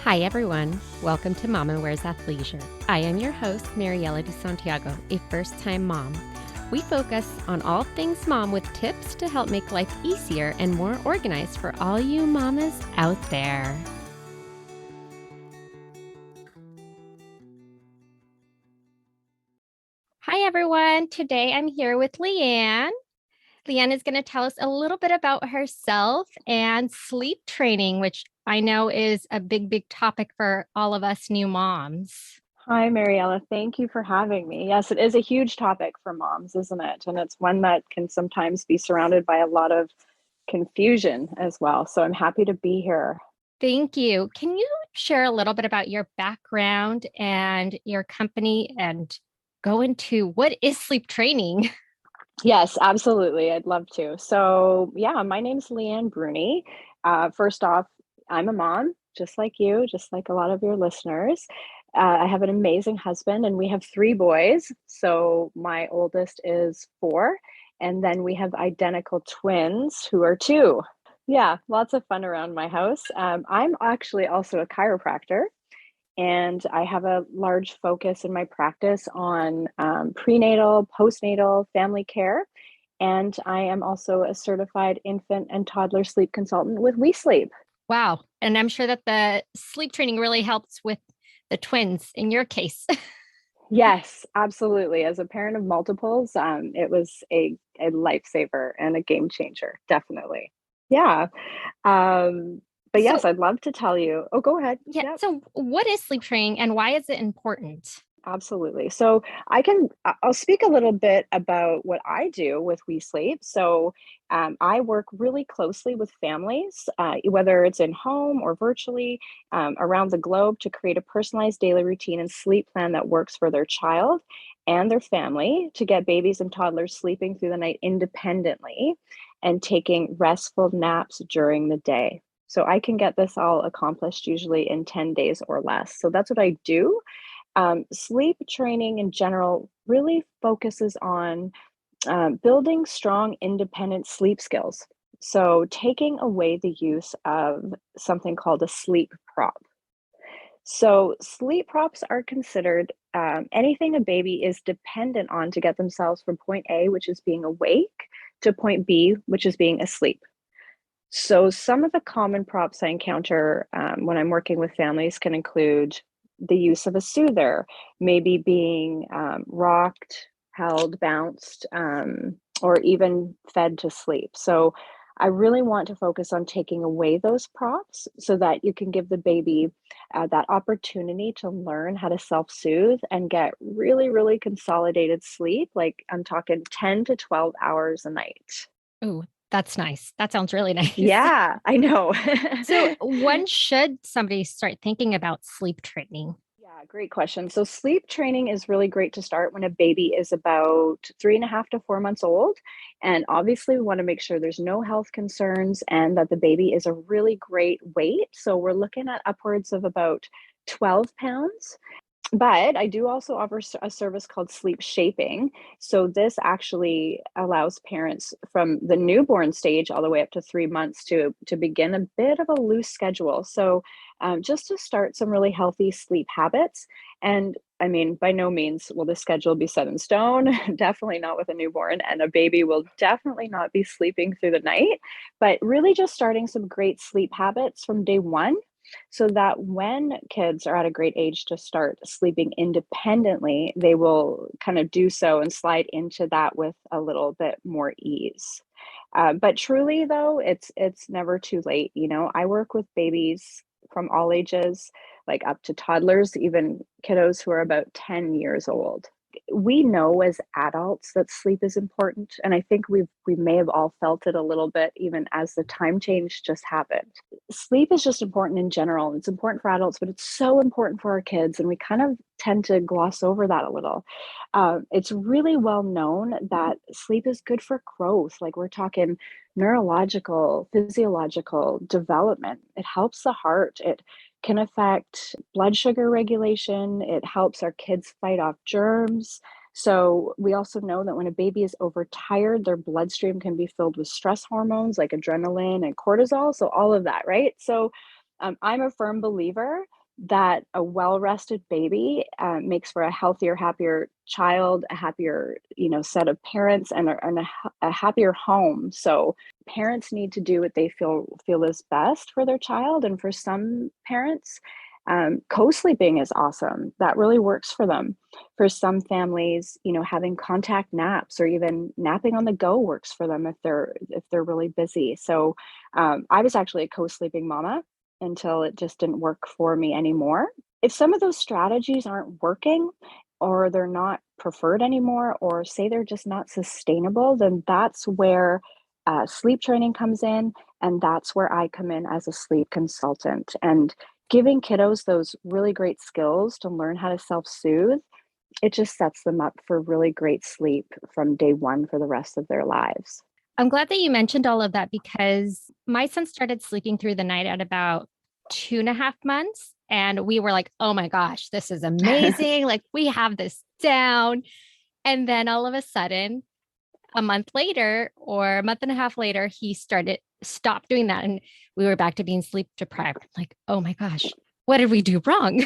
Hi, everyone. Welcome to Mama Wears Athleisure. I am your host, Mariela de Santiago, a first-time mom. We focus on all things mom with tips to help make life easier and more organized for all you mamas out there. Hi, everyone. Today I'm here with Leanne. Leanne is going to tell us a little bit about herself and sleep training, which I know is a big topic for all of us new moms. Hi, Mariella. Thank you for having me. Yes, it is a huge topic for moms, isn't it? And it's one that can sometimes be surrounded by a lot of confusion as well. So I'm happy to be here. Thank you. Can you share a little bit about your background and your company and go into what is sleep training? Yes, absolutely. I'd love to. So, yeah, my name's Leanne Bruni. First off, I'm a mom, just like you, just like a lot of your listeners. I have an amazing husband, and we have three boys. So, my oldest is 4, and then we have identical twins who are 2. Yeah, lots of fun around my house. I'm actually also a chiropractor, and I have a large focus in my practice on prenatal, postnatal, family care. And I am also a certified infant and toddler sleep consultant with WeeSleep. Wow. And I'm sure that the sleep training really helps with the twins in your case. Yes, absolutely. As a parent of multiples, it was a lifesaver and a game changer, definitely. Yeah. But yes, So, I'd love to tell you. Oh, go ahead. yeah. Yeah. So, what is sleep training and why is it important? Absolutely. So I'll speak a little bit about what I do with WeSleep. So I work really closely with families, whether it's in home or virtually around the globe, to create a personalized daily routine and sleep plan that works for their child and their family, to get babies and toddlers sleeping through the night independently and taking restful naps during the day. So I can get this all accomplished usually in 10 days or less. So that's what I do. Sleep training in general really focuses on building strong, independent sleep skills. So, taking away the use of something called a sleep prop. So, sleep props are considered anything a baby is dependent on to get themselves from point A, which is being awake, to point B, which is being asleep. So, some of the common props I encounter when I'm working with families can include the use of a soother, maybe being rocked, held, bounced, or even fed to sleep. So, I really want to focus on taking away those props so that you can give the baby that opportunity to learn how to self soothe and get really consolidated sleep. Like I'm talking 10 to 12 hours a night. Oh, that's nice. That sounds really nice. Yeah, I know. So, when should somebody start thinking about sleep training? Yeah, great question. So, sleep training is really great to start when a baby is about 3.5 to 4 months old. And obviously, we want to make sure there's no health concerns and that the baby is a really great weight. So, we're looking at upwards of about 12 pounds. But I do also offer a service called sleep shaping. So this actually allows parents from the newborn stage all the way up to 3 months to begin a bit of a loose schedule. So just to start some really healthy sleep habits. And I mean, by no means will the schedule be set in stone. Definitely not with a newborn, and a baby will definitely not be sleeping through the night. But really, just starting some great sleep habits from day one, so that when kids are at a great age to start sleeping independently, they will kind of do so and slide into that with a little bit more ease. But truly, though, it's never too late. You know, I work with babies from all ages, like up to toddlers, even kiddos who are about 10 years old. We know as adults that sleep is important, and I think we may have all felt it a little bit even as the time change just happened. Sleep is just important in general. It's important for adults, but it's so important for our kids, and we kind of tend to gloss over that a little. It's really well known that sleep is good for growth. Like we're talking neurological, physiological development. It helps the heart. It can affect blood sugar regulation. It helps our kids fight off germs. So, we also know that when a baby is overtired, their bloodstream can be filled with stress hormones like adrenaline and cortisol. So, all of that, right? So, I'm a firm believer that a well-rested baby makes for a healthier, happier child, a happier, set of parents, and a happier home. So parents need to do what they feel is best for their child. And for some parents, co-sleeping is awesome. That really works for them. For some families, having contact naps or even napping on the go works for them if they're really busy. So I was actually a co-sleeping mama until it just didn't work for me anymore. If some of those strategies aren't working or they're not preferred anymore, or say they're just not sustainable, then that's where sleep training comes in. And that's where I come in as a sleep consultant. And giving kiddos those really great skills to learn how to self soothe, it just sets them up for really great sleep from day one for the rest of their lives. I'm glad that you mentioned all of that because my son started sleeping through the night at about 2.5 months. And we were like, oh my gosh, this is amazing. Like, we have this down. And then all of a sudden, a month later or a month and a half later, he stopped doing that. And we were back to being sleep deprived. Like, oh my gosh, what did we do wrong?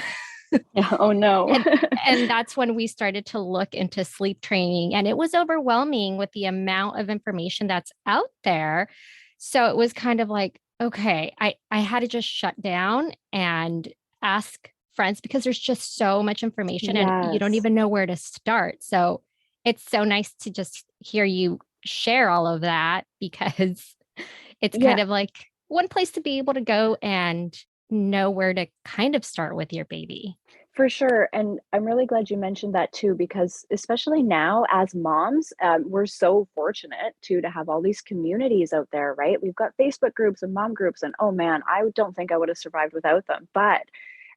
Yeah, oh no. and and that's when we started to look into sleep training, and it was overwhelming with the amount of information that's out there. So it was kind of like, okay, I had to just shut down and ask friends because there's just so much information and you don't Yes. even know where to start. So it's so nice to just hear you share all of that because it's kind Yeah, of like one place to be able to go and know where to kind of start with your baby. for sure. And I'm really glad you mentioned that too, because especially now as moms, we're so fortunate to have all these communities out there, right? We've got Facebook groups and mom groups, and oh man, I don't think I would have survived without them. But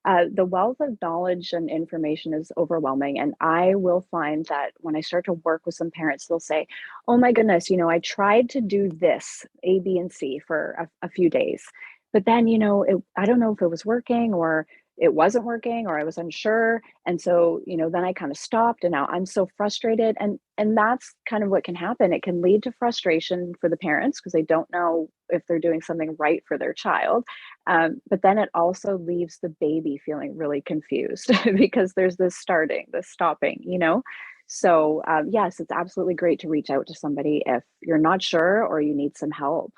the wealth of knowledge and information is overwhelming. And I will find that when I start to work with some parents, they'll say, oh my goodness, I tried to do this A, B, and C for a few days. But then, I don't know if it was working or it wasn't working or I was unsure. And so, then I kind of stopped and now I'm so frustrated. And that's kind of what can happen. It can lead to frustration for the parents because they don't know if they're doing something right for their child. But then it also leaves the baby feeling really confused because there's this starting, this stopping. So, yes, it's absolutely great to reach out to somebody if you're not sure or you need some help.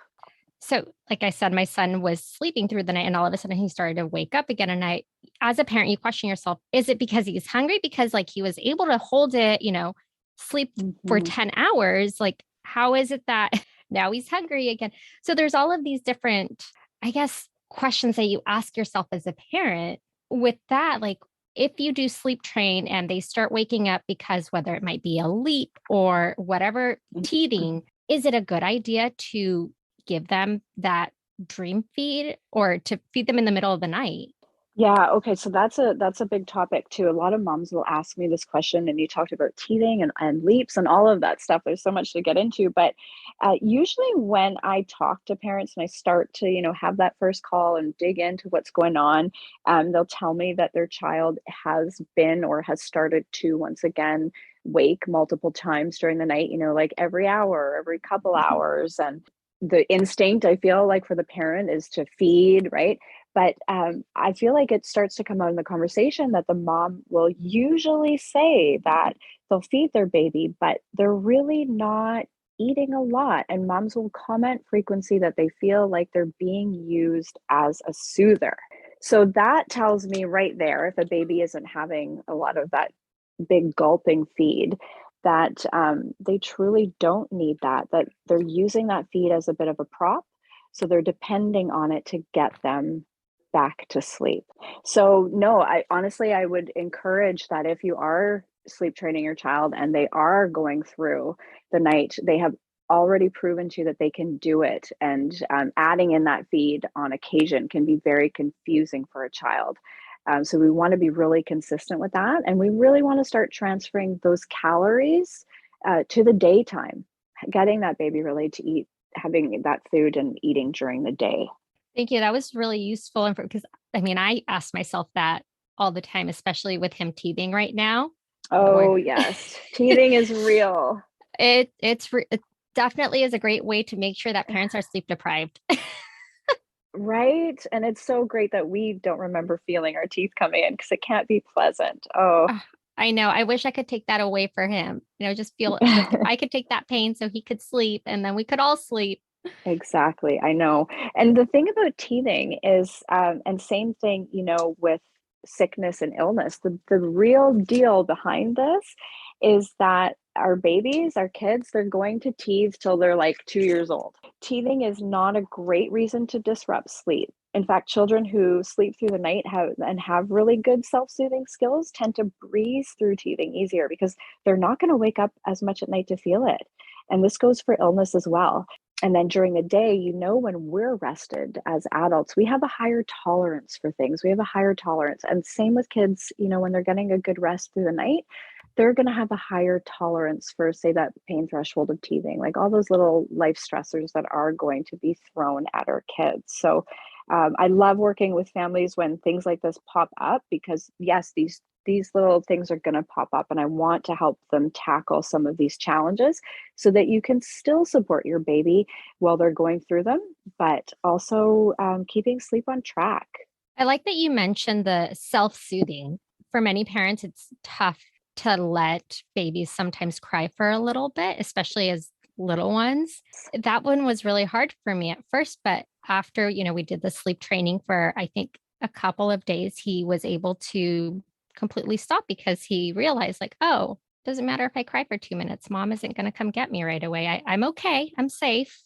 So, like I said, my son was sleeping through the night and all of a sudden he started to wake up again. And as a parent, you question yourself, is it because he's hungry? Because like he was able to hold it, sleep for Mhm. 10 hours. Like, how is it that now he's hungry again? So there's all of these different, I guess, questions that you ask yourself as a parent with that. Like, if you do sleep train and they start waking up because whether it might be a leap or whatever teething, is it a good idea to give them that dream feed or to feed them in the middle of the night? Yeah, okay, so that's a big topic too. A lot of moms will ask me this question, and you talked about teething and leaps and all of that stuff. There's so much to get into, but usually when I talk to parents and I start to, have that first call and dig into what's going on, they'll tell me that their child has been or has started to once again wake multiple times during the night, like every hour, every couple hours, and the instinct I feel like for the parent is to feed, right? But I feel like it starts to come out in the conversation that the mom will usually say that they'll feed their baby, but they're really not eating a lot. And moms will comment frequency that they feel like they're being used as a soother. So that tells me right there, if a baby isn't having a lot of that big gulping feed, that they truly don't need that, that they're using that feed as a bit of a prop. So they're depending on it to get them back to sleep. So no, I honestly I would encourage that if you are sleep training your child and they are going through the night, they have already proven to you that they can do it. And adding in that feed on occasion can be very confusing for a child. So we want to be really consistent with that. And we really want to start transferring those calories to the daytime, getting that baby really to eat, having that food and eating during the day. Thank you. That was really useful because I mean, I ask myself that all the time, especially with him teething right now, where Oh, yes. Teething is real. it definitely is a great way to make sure that parents are sleep deprived. Right? And it's so great that we don't remember feeling our teeth coming in because it can't be pleasant. Oh. Ugh, I know. I wish I could take that away for him. Just feel like I could take that pain so he could sleep and then we could all sleep. Exactly, I know. And the thing about teething is, and same thing, with sickness and illness, the real deal behind this is that our babies, our kids, they're going to teethe till they're like 2 years old. Teething is not a great reason to disrupt sleep. In fact, children who sleep through the night have really good self-soothing skills tend to breeze through teething easier because they're not going to wake up as much at night to feel it. And this goes for illness as well. And then during the day, when we're rested as adults, we have a higher tolerance for things. We have a higher tolerance. And same with kids, when they're getting a good rest through the night, they're going to have a higher tolerance for, say, that pain threshold of teething, like all those little life stressors that are going to be thrown at our kids. So I love working with families when things like this pop up because, yes, these little things are going to pop up, and I want to help them tackle some of these challenges so that you can still support your baby while they're going through them, but also keeping sleep on track. I like that you mentioned the self-soothing. For many parents, it's tough to let babies sometimes cry for a little bit, especially as little ones. That one was really hard for me at first, but after, we did the sleep training for, I think, a couple of days, he was able to completely stop because he realized, like, oh, doesn't matter if I cry for 2 minutes. Mom isn't going to come get me right away. I'm okay. I'm safe.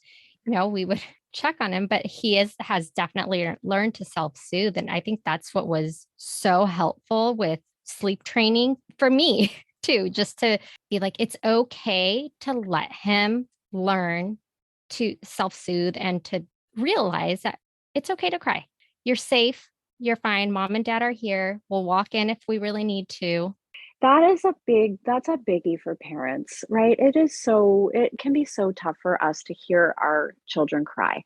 We would check on him, but has definitely learned to self-soothe. And I think that's what was so helpful with sleep training for me too, just to be like, it's okay to let him learn to self-soothe and to realize that it's okay to cry. You're safe. You're fine. Mom and dad are here. We'll walk in if we really need to. That's a biggie for parents, right? It can be so tough for us to hear our children cry.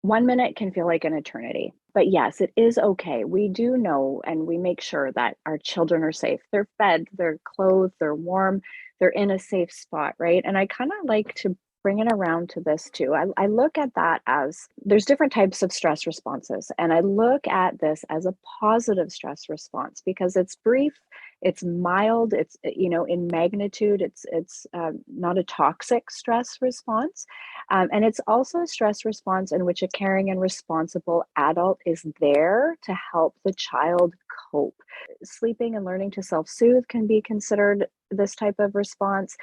1 minute can feel like an eternity. But yes, it is okay. We do know and we make sure that our children are safe. They're fed, they're clothed, they're warm, they're in a safe spot, right? And I kind of like to bring it around to this too. I look at that as there's different types of stress responses. And I look at this as a positive stress response because it's brief, it's mild, it's, in magnitude, it's not a toxic stress response. And it's also a stress response in which a caring and responsible adult is there to help the child cope. Sleeping and learning to self soothe can be considered this type of response.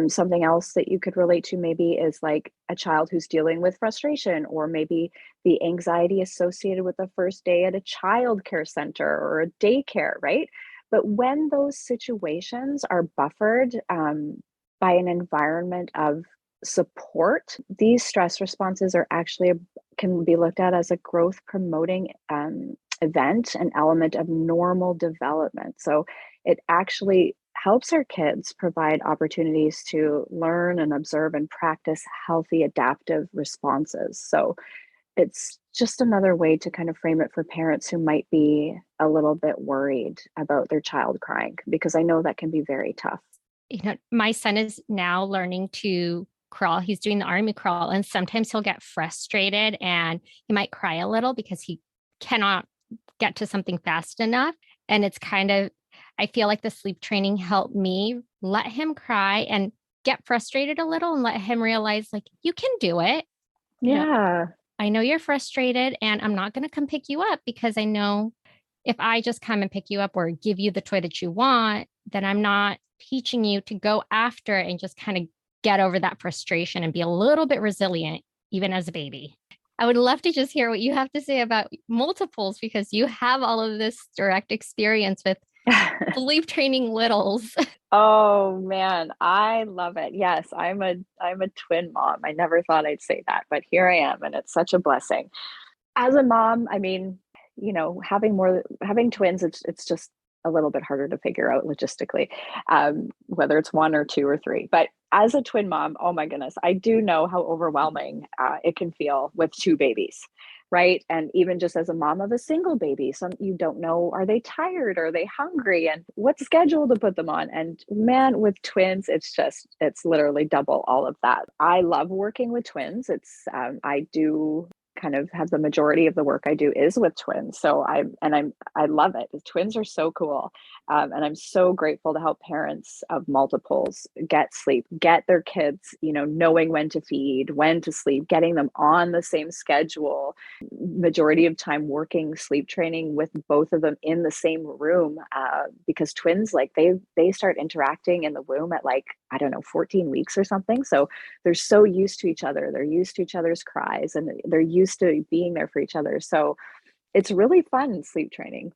Something else that you could relate to maybe is like a child who's dealing with frustration, or maybe the anxiety associated with the first day at a child care center or a daycare, right? But when those situations are buffered by an environment of support, these stress responses are actually can be looked at as a growth promoting event, an element of normal development. So it actually helps our kids provide opportunities to learn and observe and practice healthy adaptive responses. So it's just another way to kind of frame it for parents who might be a little bit worried about their child crying, because I know that can be very tough. My son is now learning to crawl. He's doing the army crawl, and sometimes he'll get frustrated and he might cry a little because he cannot get to something fast enough. And it's kind of, I feel like the sleep training helped me let him cry and get frustrated a little and let him realize, like, you can do it. You know, Yeah. I know you're frustrated and I'm not going to come pick you up because I know if I just come and pick you up or give you the toy that you want, then I'm not teaching you to go after it and just kind of get over that frustration and be a little bit resilient, even as a baby. I would love to just hear what you have to say about multiples because you have all of this direct experience with sleep training littles. Oh man, I love it. Yes, I'm a twin mom. I never thought I'd say that, but here I am, and it's such a blessing. As a mom, I mean, having twins, it's just a little bit harder to figure out logistically, whether it's one or two or three. But as a twin mom, oh my goodness, I do know how overwhelming it can feel with two babies, right? And even just as a mom of a single baby, some you don't know, are they tired? Are they hungry? And what schedule to put them on? And man, with twins, it's literally double all of that. I love working with twins. I do kind of have the majority of the work I do is with twins. So I love it. The twins are so cool. And I'm so grateful to help parents of multiples get sleep, get their kids, knowing when to feed, when to sleep, getting them on the same schedule, majority of time working sleep training with both of them in the same room, because twins, like they start interacting in the womb at like, I don't know, 14 weeks or something. So they're so used to each other. They're used to each other's cries, and they're used to being there for each other. So it's really fun sleep training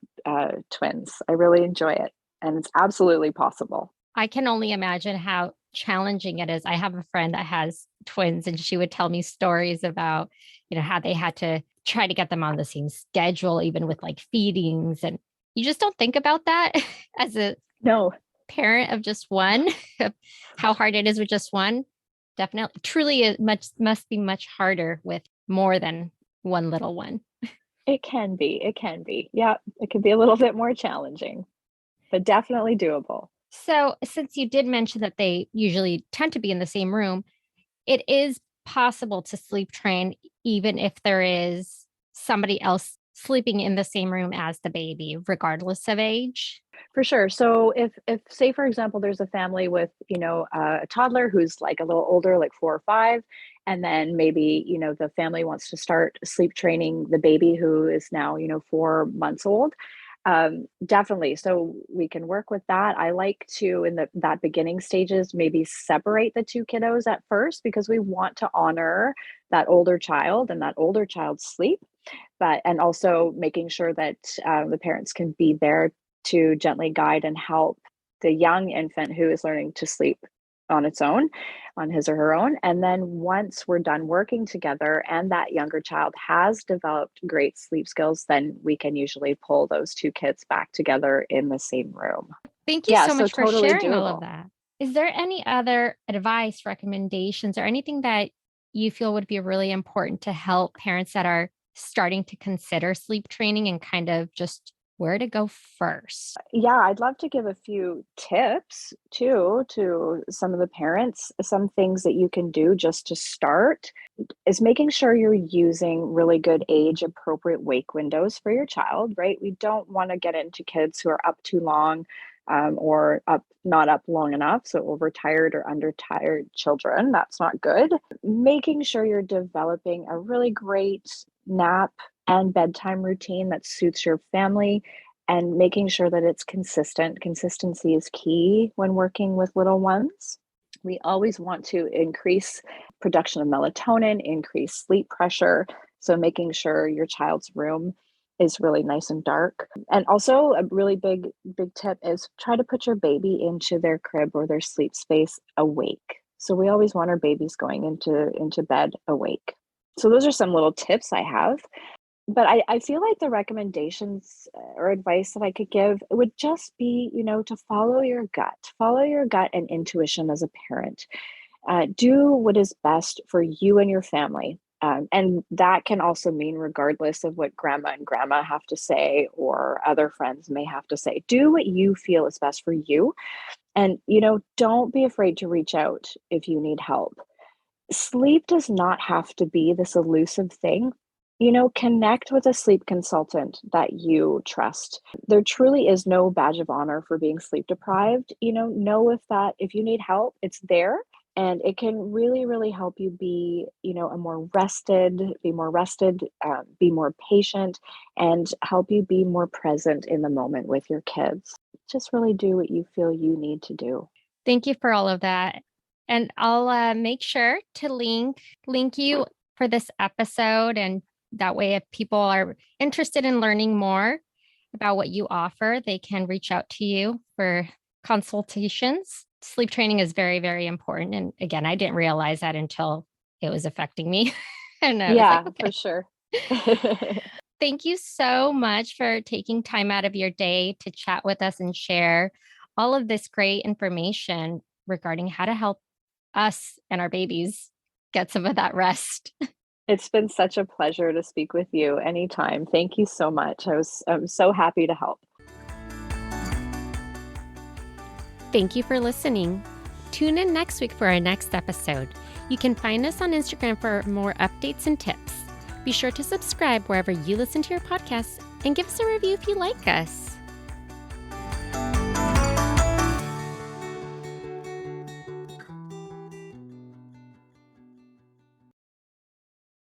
twins. I really enjoy it, and it's absolutely possible. I can only imagine how challenging it is. I have a friend that has twins, and she would tell me stories about, how they had to try to get them on the same schedule, even with like feedings. And you just don't think about that as a No, parent of just one, how hard it is with just one. Definitely, truly, it must be much harder with more than one little one. it can be. It can be. Yeah, it can be a little bit more challenging, but definitely doable. So, since you did mention that they usually tend to be in the same room, it is possible to sleep train even if there is somebody else sleeping in the same room as the baby, regardless of age. For sure. So if say for example there's a family with, a toddler who's like a little older, like 4 or 5, and then maybe, the family wants to start sleep training the baby who is now, 4 months old. Definitely. So we can work with that. I like to, in that beginning stages, maybe separate the two kiddos at first, because we want to honor that older child and that older child's sleep, and also making sure that the parents can be there to gently guide and help the young infant who is learning to sleep on its own, on his or her own. And then once we're done working together and that younger child has developed great sleep skills, then we can usually pull those two kids back together in the same room. Thank you Yeah, so so much for totally sharing all of doable. that. Is there any other advice, recommendations, or anything that you feel would be really important to help parents that are starting to consider sleep training and kind of just where to go first? Yeah, I'd love to give a few tips too to some of the parents. Some things that you can do just to start is making sure you're using really good age appropriate wake windows for your child, right? We don't want to get into kids who are up too long, or up not up long enough, so overtired or undertired children. That's not good. Making sure you're developing a really great nap and bedtime routine that suits your family, and making sure that it's consistent. Consistency is key when working with little ones. We always want to increase production of melatonin, increase sleep pressure. So making sure your child's room is really nice and dark. And also a really big tip is try to put your baby into their crib or their sleep space awake. So we always want our babies going into bed awake. So those are some little tips I have. But I feel like the recommendations or advice that I could give would just be, to follow your gut and intuition as a parent. Do what is best for you and your family. And that can also mean, regardless of what grandma and grandma have to say or other friends may have to say, do what you feel is best for you. And, don't be afraid to reach out if you need help. Sleep does not have to be this elusive thing. Connect with a sleep consultant that you trust. There truly is no badge of honor for being sleep deprived. Know if you need help, it's there, and it can really, really help you be, be more rested, be more patient, and help you be more present in the moment with your kids. Just really do what you feel you need to do. Thank you for all of that. And I'll make sure to link you for this episode, and that way if people are interested in learning more about what you offer, they can reach out to you for consultations. Sleep training is very, very important. And again, I didn't realize that until it was affecting me. And I was like, Yeah, for okay. sure. Thank you so much for taking time out of your day to chat with us and share all of this great information regarding how to help us and our babies get some of that rest. It's been such a pleasure to speak with you anytime. Thank you so much. I'm so happy to help. Thank you for listening. Tune in next week for our next episode. You can find us on Instagram for more updates and tips. Be sure to subscribe wherever you listen to your podcasts and give us a review if you like us.